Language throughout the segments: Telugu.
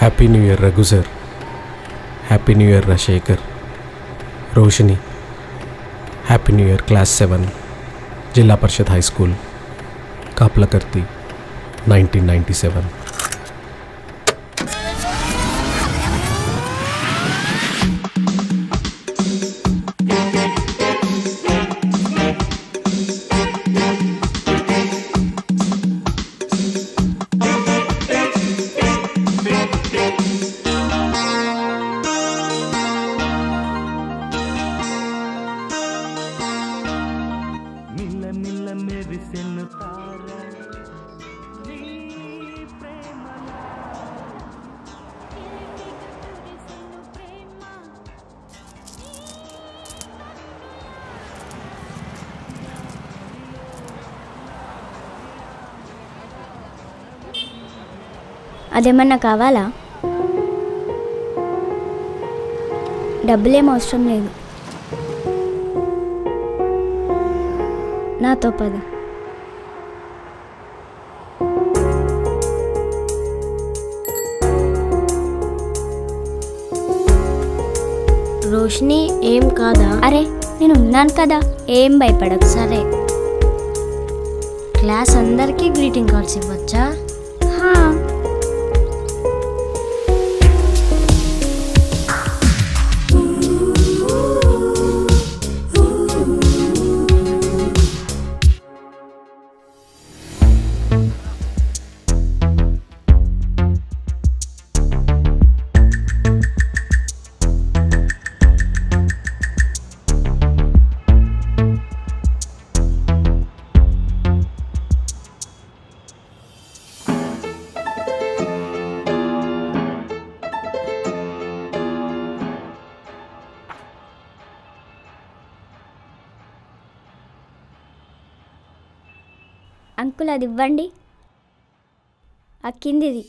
Happy new year Raghu sir, happy new year Rajasekhar, Roshini, happy new year class 7 Zilla పరిషత్ హై స్కూల్ కాప్లకర్తి 1997. అదేమన్నా కావాలా? డబ్బులేం అవసరం లేదు, నాతో పద. రోషిని ఏం కాదా? అరే నేను ఉన్నాను కదా, ఏం భయపడకు. సరే, క్లాస్ అందరికీ గ్రీటింగ్ కార్డ్స్ ఇవ్వచ్చా? అంకుల్ అది ఇవ్వండి. ఆ కిందిది,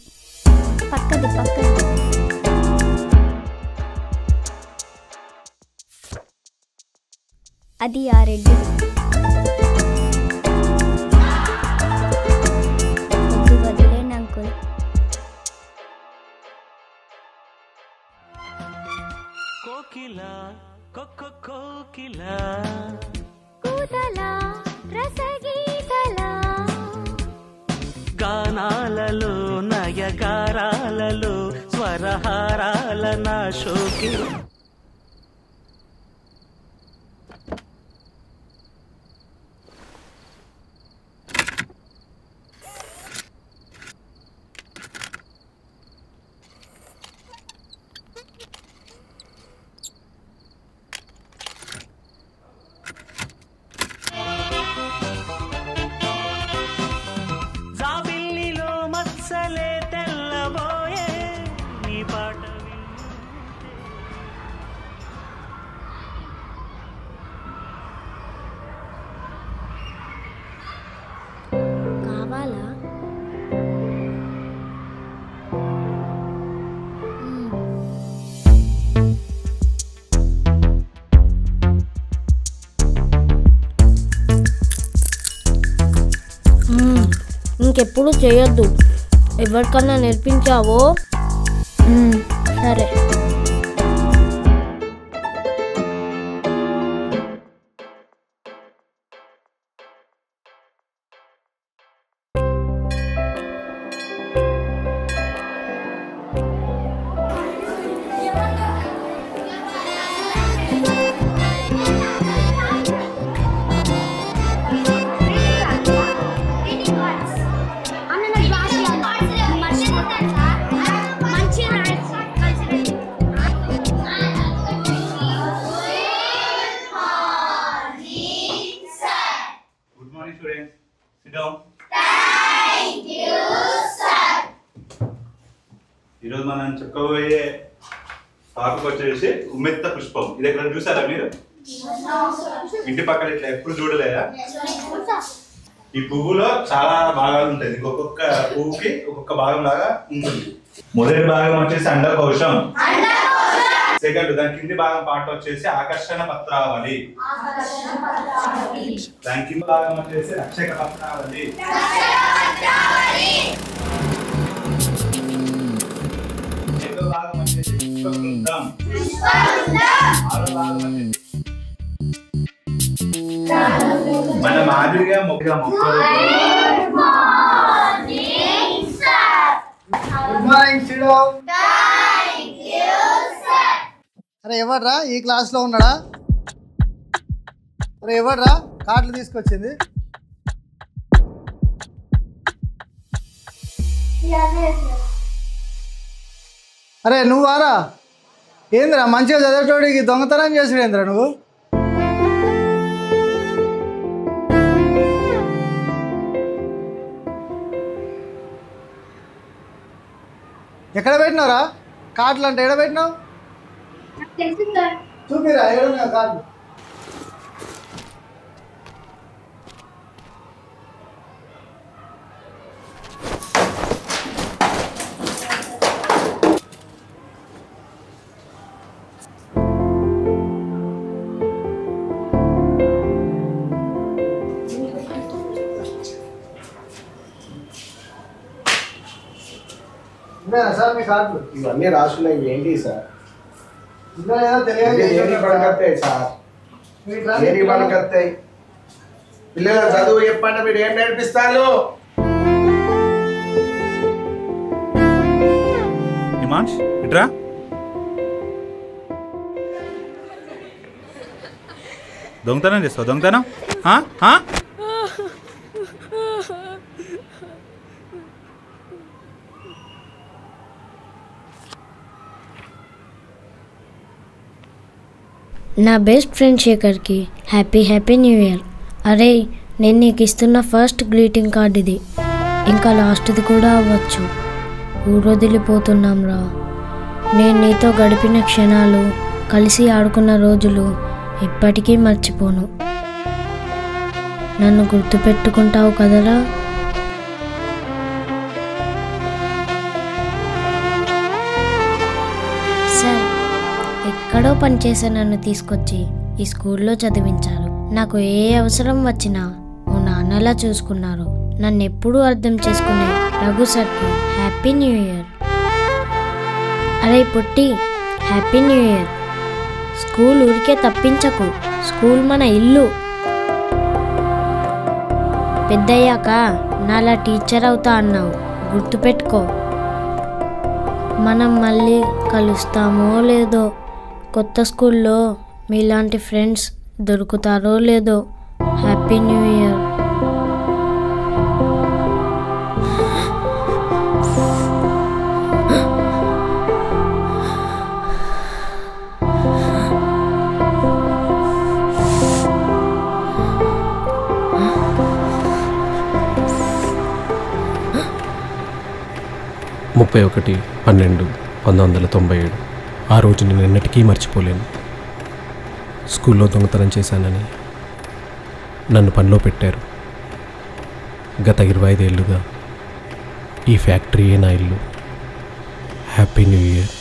పక్కది. అది ఆ రెడ్డి. వదిలేండి అంకుల్. కోకిలా కోకిలా కూతలా రసగీతలా గానాలలో నయగారాలలో స్వరహారాల నా శోకి. కావాలా? ఇంకెప్పుడు చేయొద్దు. ఎవరికన్నా నేర్పించావో? సరే. ఈరోజు మనం చెప్పుకోబోయే టాపిక్ వచ్చేసి ఉమ్మెత్త పుష్పం. ఇది ఎక్కడ చూసారా మీరు? ఇంటి పక్కన ఇట్లా ఎప్పుడు చూడలేదా? ఈ పువ్వులో చాలా భాగాలు ఉంటాయి. ఒక్కొక్క పువ్వుకి ఒక్కొక్క భాగం లాగా ఉంటుంది. మొదటి భాగం వచ్చేసి అండకోశం, సెకండ్ దాని కింది భాగం పార్ట్ వచ్చేసి ఆకర్షణ పత్రావళి, దాని కింది భాగం వచ్చేసి రక్షక పత్రావళి, పుష్పవృందం. మన మాదిరిగా మొక్కలు గుడ్ మార్నింగ్ శ్రీడు. అరే ఎవడ్రా ఈ క్లాస్లో ఉన్నాడా? అరే ఎవడ్రా కార్డులు తీసుకొచ్చింది? అరే నువ్వు వారా? ఏంద్రా మంచిగా చదివేటోడికి దొంగతనం చేసుడేంద్రా నువ్వు? ఎక్కడ పెట్టినావురా కార్డులు? అంటే ఎక్కడ పెట్టినావు? చూపిరా ఏడున్నా కార్డు. సార్ మీ కార్డులు ఇవన్నీ రాసుకున్నాయి ఏంటి సార్? తెలియదు పడకత్తాయి సార్, దేనికి పడకత్తాయి? పిల్లల చదువు చెప్పండి, మీరు ఏం నేర్పిస్తారు? హిమాంష్ ఇట్రా. దొంగతనం చేస్తావు? దొంగతనం నా బెస్ట్ ఫ్రెండ్ శేఖర్కి హ్యాపీ న్యూ ఇయర్. అరే నేను నీకు ఇస్తున్న ఫస్ట్ గ్రీటింగ్ కార్డ్ ఇది, ఇంకా లాస్ట్ది కూడా అవ్వచ్చు. ఊరొదిలిపోతున్నాం రా. నేను నీతో గడిపిన క్షణాలు, కలిసి ఆడుకున్న రోజులు ఎప్పటికీ మర్చిపోను. నన్ను గుర్తుపెట్టుకుంటావు కదరా? సార్ ఎక్కడో పనిచేసే నన్ను తీసుకొచ్చి ఈ స్కూల్లో చదివించారు. నాకు ఏ అవసరం వచ్చినా ఓ నాన్నలా చూసుకున్నారు. నన్ను ఎప్పుడూ అర్థం చేసుకునే రఘు సార్కి హ్యాపీ న్యూ ఇయర్. అరే పుట్టి, హ్యాపీ న్యూ ఇయర్. స్కూల్ ఊరికే తప్పించకు, స్కూల్ మన ఇల్లు. పెద్దయ్యాక నాలా టీచర్ అవుతా అన్నావు, గుర్తుపెట్టుకో. మనం మళ్ళీ కలుస్తామో లేదో, కొత్త స్కూల్లో మీలాంటి ఫ్రెండ్స్ దొరుకుతారో లేదో. Happy new year. ముప్పై 31/12/1997. ఆ రోజు నేను ఎన్నటికీ మర్చిపోలేను. స్కూల్లో దొంగతనం చేశానని నన్ను పనిలో పెట్టారు. గత 25 ఏళ్ళుగా ఈ ఫ్యాక్టరీయే నా ఇల్లు. Happy new year.